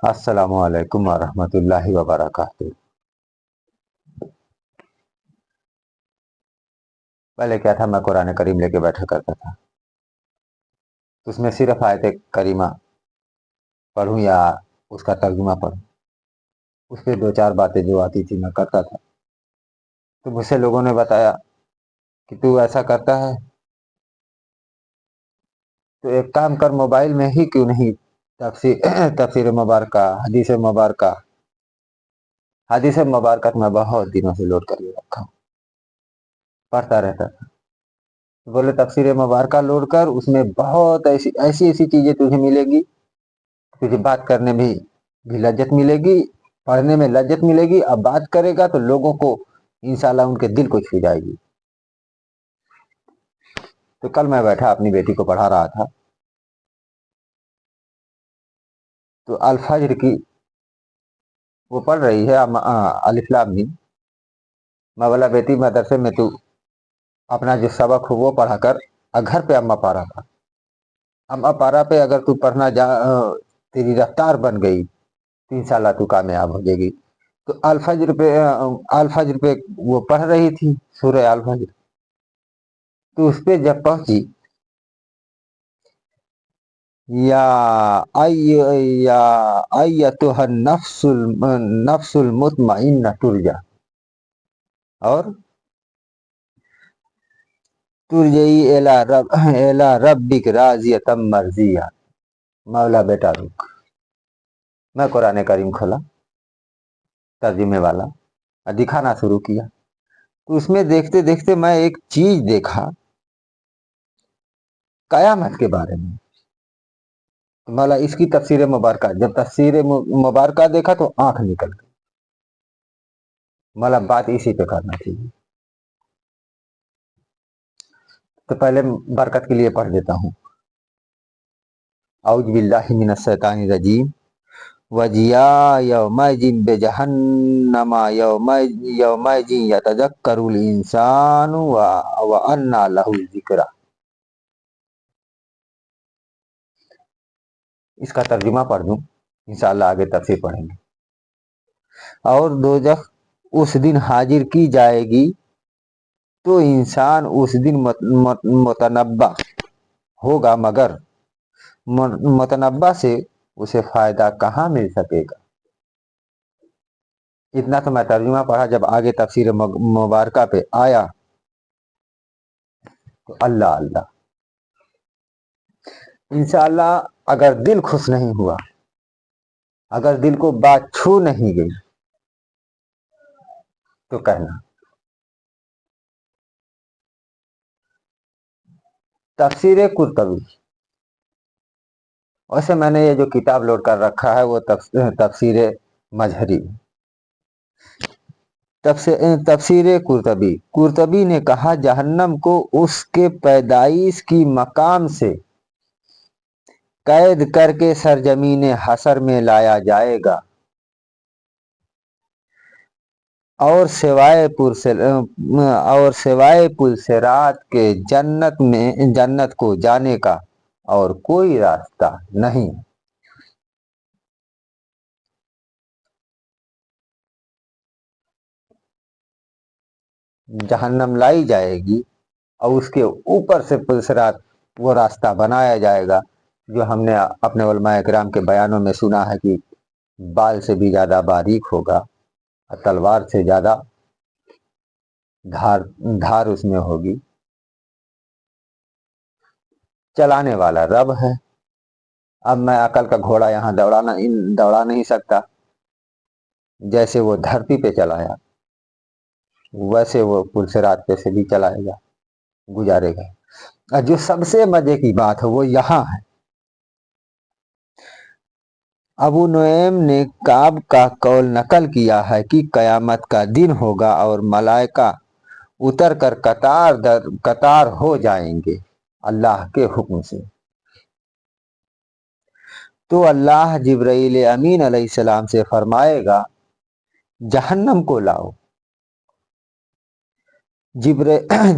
السلام علیکم ورحمۃ اللہ وبرکاتہ۔ پہلے کیا تھا، میں قرآن کریم لے کے بیٹھا کرتا تھا، تو اس میں صرف آیت کریمہ پڑھوں یا اس کا ترجمہ پڑھوں، اس پہ دو چار باتیں جو آتی تھی میں کرتا تھا۔ تو مجھ سے لوگوں نے بتایا کہ تو ایسا کرتا ہے تو ایک کام کر، موبائل میں ہی کیوں نہیں تفسیر مبارکہ، حدیث مبارکہ میں بہت دنوں سے لوڈ کر کے رکھا ہوں، پڑھتا رہتا تھا۔ بولے تفسیر مبارکہ لوڈ کر، اس میں بہت ایسی چیزیں تجھے ملے گی، تجھے بات کرنے میں بھی لذت ملے گی، پڑھنے میں لذت ملے گی، اب بات کرے گا تو لوگوں کو انشاءاللہ ان کے دل کو چھو جائے گی۔ تو کل میں بیٹھا اپنی بیٹی کو پڑھا رہا تھا، تو الفجر کی وہ پڑھ رہی ہے الف لام میم۔ میں بولا بیٹی مدرسے میں تو اپنا جو سبق ہو وہ پڑھا کر، گھر پہ اما پارا تھا، اما پارا پہ اگر تو پڑھنا تیری رفتار بن گئی تو انشاءاللہ تو کامیاب ہو جائے گی۔ تو الفجر پہ وہ پڑھ رہی تھی سورہ الفجر، تو اس پہ جب پہنچی یا ایتھا النفس المطمئنہ ترجع، اور ترجعی الی ربک راضیۃ مرضیہ۔ مولا بیٹا رک، میں قرآن کریم کھولا ترجمے والا اور دکھانا شروع کیا، تو اس میں دیکھتے دیکھتے میں ایک چیز دیکھا قیامت کے بارے میں۔ مولا اس کی تفسیر مبارکہ، جب تفسیر مبارکہ دیکھا تو آنکھ نکل گئی، مولا بات اسی پہ کرنا چاہیے۔ تو پہلے برکت کے لیے پڑھ دیتا ہوں، اعوذ باللہ من الشیطان الرجیم، وجیاء یومئذ بجہنم یومئذ یتذکر الانسان وانیٰ لہ الذکریٰ۔ اس کا ترجمہ پڑھ دوں، انشاءاللہ آگے تفسیر پڑھیں گے۔ اور دوزخ اس دن حاضر کی جائے گی تو انسان اس دن متنبع ہوگا، مگر متنبع سے اسے فائدہ کہاں مل سکے گا۔ اتنا تو میں ترجمہ پڑھا، جب آگے تفسیر مبارکہ پہ آیا تو اللہ اللہ، انشاءاللہ اگر دل خوش نہیں ہوا، اگر دل کو بات چھو نہیں گئی تو کہنا۔ تفسیر قرطبی، ویسے میں نے یہ جو کتاب لوڈ کر رکھا ہے وہ تفسیر مظہری، تفسیر قرطبی نے کہا جہنم کو اس کے پیدائش کی مقام سے قید کر کے سرزمین حشر میں لایا جائے گا، اور سوائے پلصراط کے جنت کو جانے کا اور کوئی راستہ نہیں۔ جہنم لائی جائے گی اور اس کے اوپر سے پلصراط وہ راستہ بنایا جائے گا، جو ہم نے اپنے علماء کرام کے بیانوں میں سنا ہے کہ بال سے بھی زیادہ باریک ہوگا، تلوار سے زیادہ دھار اس میں ہوگی۔ چلانے والا رب ہے۔ اب میں عقل کا گھوڑا یہاں دوڑا نہیں سکتا، جیسے وہ دھرتی پہ چلایا ویسے وہ پلصراط پہ سے بھی چلائے گا، گزارے گا۔ اور جو سب سے مزے کی بات ہے وہ یہاں ہے، ابو نعیم نے کعب کا قول نقل کیا ہے کہ قیامت کا دن ہوگا اور ملائکہ اتر کر قطار در قطار ہو جائیں گے اللہ کے حکم سے، تو اللہ جبرائیل امین علیہ السلام سے فرمائے گا جہنم کو لاؤ۔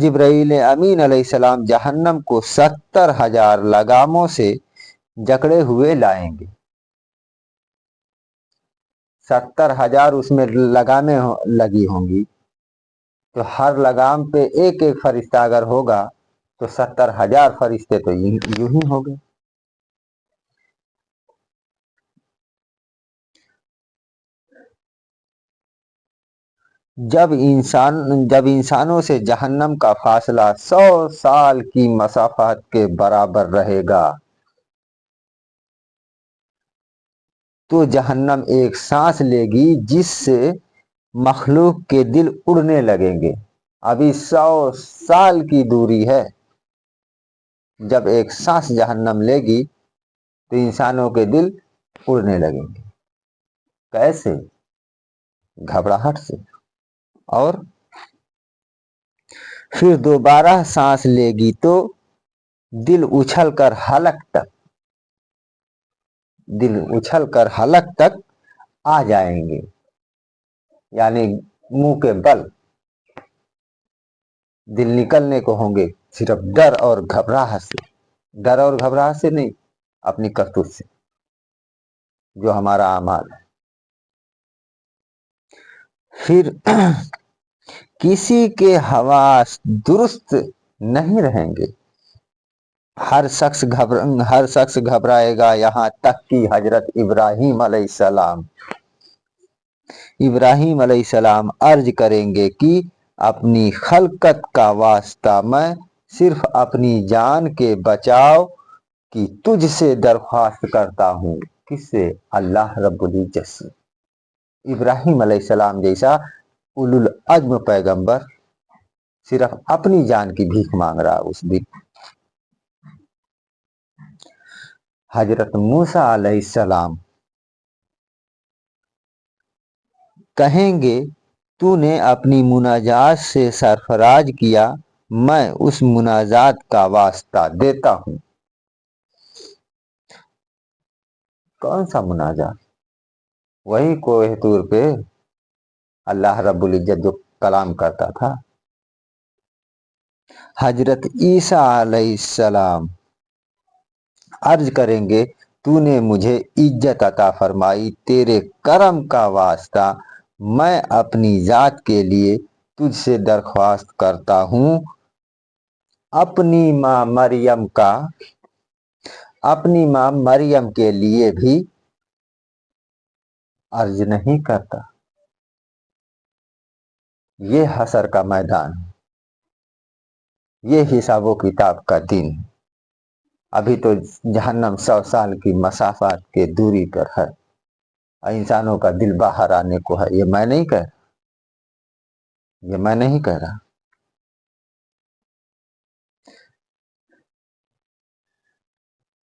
جبرائیل امین علیہ السلام جہنم کو 70,000 لگاموں سے جکڑے ہوئے لائیں گے۔ 70,000 اس میں لگی ہوں گی، تو ہر لگام پہ ایک ایک فرشتہ اگر ہوگا تو 70,000 فرشتے تو یوں ہی ہو گئے۔ جب انسانوں سے جہنم کا فاصلہ 100 سال کی مسافت کے برابر رہے گا تو جہنم ایک سانس لے گی جس سے مخلوق کے دل اڑنے لگیں گے۔ ابھی 100 سال کی دوری ہے، جب ایک سانس جہنم لے گی تو انسانوں کے دل اڑنے لگیں گے۔ کیسے؟ گھبراہٹ سے۔ اور پھر دوبارہ سانس لے گی تو دل اچھل کر حلق تک آ جائیں گے، یعنی منہ کے بل دل نکلنے کو ہوں گے، صرف ڈر اور گھبراہٹ سے نہیں، اپنی کرتوت سے، جو ہمارا اعمال ہے۔ پھر کسی کے حواس درست نہیں رہیں گے، ہر شخص گھبرائے گا، یہاں تک کہ حضرت ابراہیم علیہ السلام عرض کریں گے کہ اپنی خلقت کا واسطہ میں صرف اپنی جان کے بچاؤ کی تجھ سے درخواست کرتا ہوں۔ کس سے؟ اللہ رب العزت سے۔ ابراہیم علیہ السلام جیسا اولو العزم پیغمبر صرف اپنی جان کی بھیک مانگ رہا اس دن۔ حضرت موسیٰ علیہ السلام کہیں گے تو نے اپنی مناجات سے سرفراز کیا، میں اس مناجات کا واسطہ دیتا ہوں۔ کون سا مناجات؟ وہی کوہ طور پہ اللہ رب العزت جو کلام کرتا تھا۔ حضرت عیسیٰ علیہ السلام عرض کریں گے تو نے مجھے عزت عطا فرمائی، تیرے کرم کا واسطہ میں اپنی ذات کے لیے تجھ سے درخواست کرتا ہوں، اپنی ماں مریم کے لیے بھی عرض نہیں کرتا۔ یہ حشر کا میدان، یہ حساب و کتاب کا دن۔ ابھی تو جہنم 100 سال کی مسافت کے دوری پر ہے، انسانوں کا دل باہر آنے کو ہے۔ یہ میں نہیں کہہ رہا۔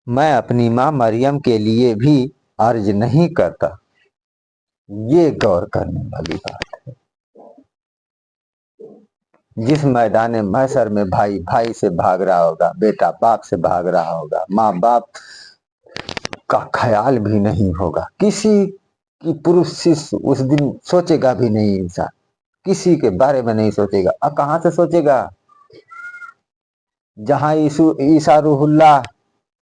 میں اپنی ماں مریم کے لیے بھی عرض نہیں کرتا۔ یہ غور کرنے والی بات ہے۔ جس میدان محشر میں بھائی بھائی سے بھاگ رہا ہوگا، بیٹا باپ سے بھاگ رہا ہوگا، ماں باپ کا خیال بھی نہیں ہوگا، کسی کی پرسش اس دن سوچے گا بھی نہیں، انسان کسی کے بارے میں نہیں سوچے گا۔ اب کہاں سے سوچے گا؟ جہاں عیسیٰ روح اللہ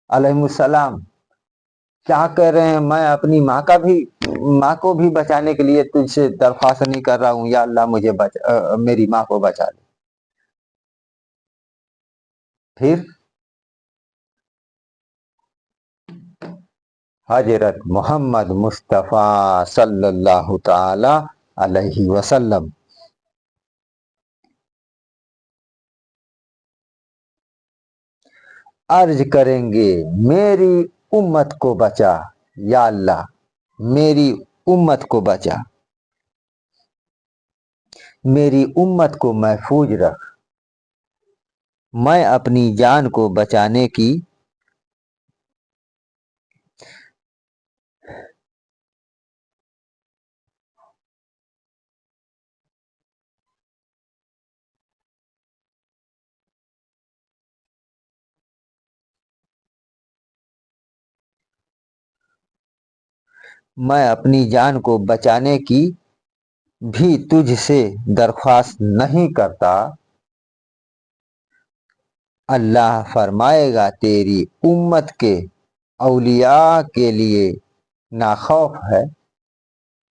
علیہ السلام کیا کہہ رہے ہیں، میں اپنی ماں کو بھی بچانے کے لیے تجھ سے درخواست نہیں کر رہا ہوں، یا اللہ مجھے میری ماں کو بچا لے۔ پھر حضرت محمد مصطفیٰ صلی اللہ تعالی علیہ وسلم عرض کریں گے میری امت کو بچا، یا اللہ میری امت کو بچا، میری امت کو محفوظ رکھ۔ میں اپنی جان کو بچانے کی بھی تجھ سے درخواست نہیں کرتا۔ اللہ فرمائے گا تیری امت کے اولیاء کے لیے نہ خوف ہے